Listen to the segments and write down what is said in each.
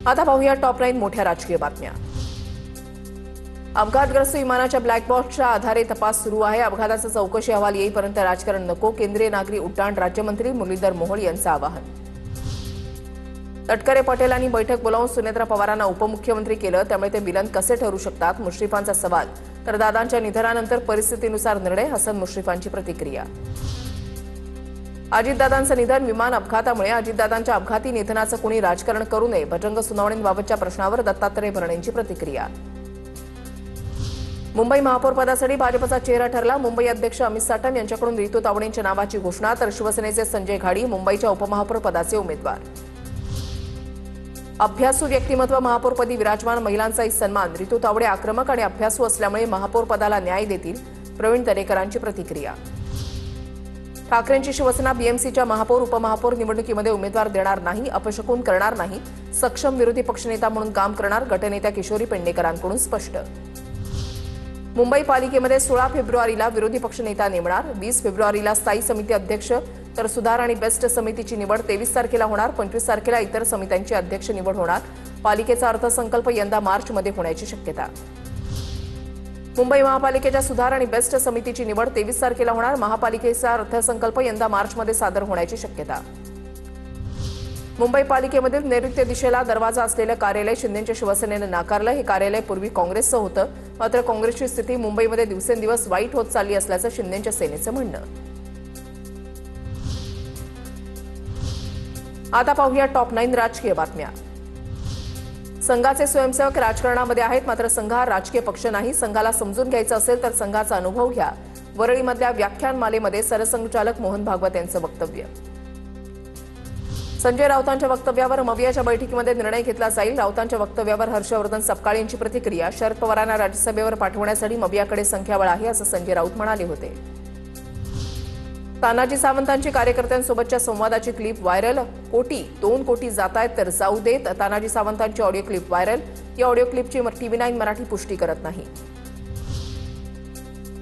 आता पाहूया टॉप 9 मोठ्या राजकीय बातम्या। अपघातग्रस्त विमानाच्या ब्लॅक बॉक्सच्या आधारे तपास सुरू आहे। अपघाताचा चौकशी अहवाल येईपर्यंत राजकारण नको, केंद्रीय नागरी उड्डाण राज्यमंत्री मुरलीधर मोहोळ यांचं आवाहन। तटकरे पटेलांनी बैठक बोलावून सुनेत्रा पवारांना उपमुख्यमंत्री केलं, त्यामुळे ते विलन कसे ठरू शकतात, मुश्रीफांचा सवाल। तर दादांच्या निधनानंतर परिस्थितीनुसार निर्णय, हसन मुश्रीफांची प्रतिक्रिया। अजितदादांचं निधन विमान अपघातामुळे। अजितदादांच्या अपघाती निधनाचं कुणी राजकारण करू नये, भजंग सुनावणीबाबतच्या प्रश्नावर दत्तात्रय भरणेंची प्रतिक्रिया। मुंबई महापौरपदासाठी भाजपचा चेहरा ठरला। मुंबई अध्यक्ष अमित साटम यांच्याकडून रितू तावडेंच्या नावाची घोषणा, तर शिवसेनेचे संजय घाडी मुंबईच्या उपमहापौरपदाचे उमेदवार। अभ्यासू व्यक्तिमत्व महापौरपदी विराजमान, महिलांचाही सन्मान। रितू तावडे आक्रमक आणि अभ्यासू असल्यामुळे महापौरपदाला न्याय देतील, प्रवीण दरेकरांची प्रतिक्रिया। ठाकरेंची शिवसेना बीएमसीच्या महापौर उपमहापौर निवडणुकीमध्ये उमेदवार देणार नाही, अपशकुन करणार नाही, सक्षम विरोधी पक्षनेता म्हणून काम करणार, गटनेत्या किशोरी पेडणेकरांकडून स्पष्ट। मुंबई पालिकेमध्ये 16 फेब्रुवारीला विरोधी पक्षनेता नेमणार, 20 फेब्रुवारीला स्थायी समिती अध्यक्ष, तर सुधार आणि बेस्ट समितीची निवड 23 तारखेला होणार, 25 तारखेला इतर समित्यांची अध्यक्ष निवड होणार। पालिकेचा अर्थसंकल्प यंदा मार्चमध्ये होण्याची शक्यता। मुंबई महापालिकेच्या सुधार आणि बेस्ट समितीची निवड 23 तारखेला होणार, महापालिकेचा अर्थसंकल्प यंदा मार्चमध्ये सादर होण्याची शक्यता। मुंबई पालिकेमधील नैऋत्य दिशेला दरवाजा असलेलं कार्यालय शिंदेच्या शिवसेनेनं नाकारलं। हे कार्यालय पूर्वी काँग्रेसचं होतं, मात्र काँग्रेसची स्थिती मुंबईमध्ये दिवसेंदिवस वाईट होत चालली असल्याचं शिंदेच्या सेनेचं म्हणणं। आता पाहूया टॉप 9 राजकीय बातम्या। संघाचे स्वयंसेवक राजकारणामध्ये आहेत, मात्र संघ हा राजकीय पक्ष नाही। संघाला समजून घ्यायचं असेल तर संघाचा अनुभव घ्या। वरळीमधल्या व्याख्यानमालेमध्ये सरसंघचालक मोहन भागवत यांचं वक्तव्य। संजय राऊतांच्या वक्तव्यावर मवियाच्या बैठकीमध्ये निर्णय घेतला जाईल। राऊतांच्या वक्तव्यावर हर्षवर्धन सपकाळ यांची प्रतिक्रिया। शरद पवारांना राज्यसभेवर पाठवण्यासाठी मवियाकडे संख्याबळ आहे, असं संजय राऊत म्हणाले होते। तानाजी सावंतांची कार्यकर्त्यांसोबतच्या संवादाची क्लिप व्हायरल। 2 कोटी जातायत तर जाऊ देत, तानाजी सावंतांची ऑडिओ क्लिप व्हायरल। या ऑडिओ क्लिपची TV9 मराठी पुष्टी करत नाही।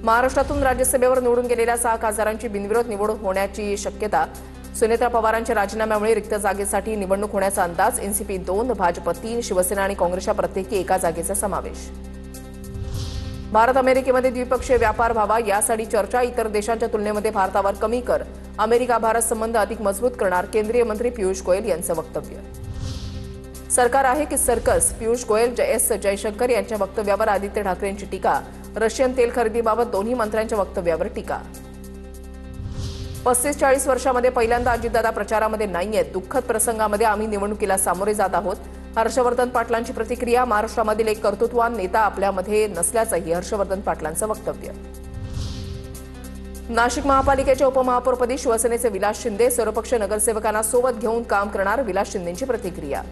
महाराष्ट्रातून राज्यसभेवर निवडून गेलेल्या 6 खासदारांची बिनविरोध निवड होण्याची शक्यता। सुनेत्रा पवारांच्या राजीनाम्यामुळे रिक्त जागेसाठी निवडणूक होण्याचा अंदाज। एनसीपी 2, भाजप 3, शिवसेना आणि काँग्रेसच्या प्रत्येकी एका जागेचा समावेश। भारत अमेरिकेमध्ये द्विपक्षीय व्यापार व्हावा यासाठी चर्चा। इतर देशांच्या तुलनेमध्ये भारतावर कमी कर, अमेरिका भारत संबंध अधिक मजबूत करणार, केंद्रीय मंत्री पियुष गोयल यांचं वक्तव्य। सरकार आहे की सर्कस, पियुष गोयल जयशंकर यांच्या वक्तव्यावर आदित्य ठाकरेंची टीका। रशियन तेल खरेदीबाबत दोन्ही मंत्र्यांच्या वक्तव्यावर टीका। 35-40 वर्षांमध्ये पहिल्यांदा अजितदादा प्रचारामध्ये नाहीयेत, दुःखद प्रसंगामध्ये आम्ही निवडणुकीला सामोरे जात आहोत। हर्षवर्धन पाटलांची प्रतिक्रिया। महाराष्ट्रामधील एक कर्तृत्ववान नेता आपल्यामध्ये नसल्याचंही हर्षवर्धन पाटलांचं वक्तव्य। नाशिक महापालिकेच्या उपमहापौरपदी शिवसेनेचे विलास शिंदे, सर्वपक्षीय नगरसेवकांना सोबत घेऊन काम करणार, विलास शिंदेंची प्रतिक्रिया।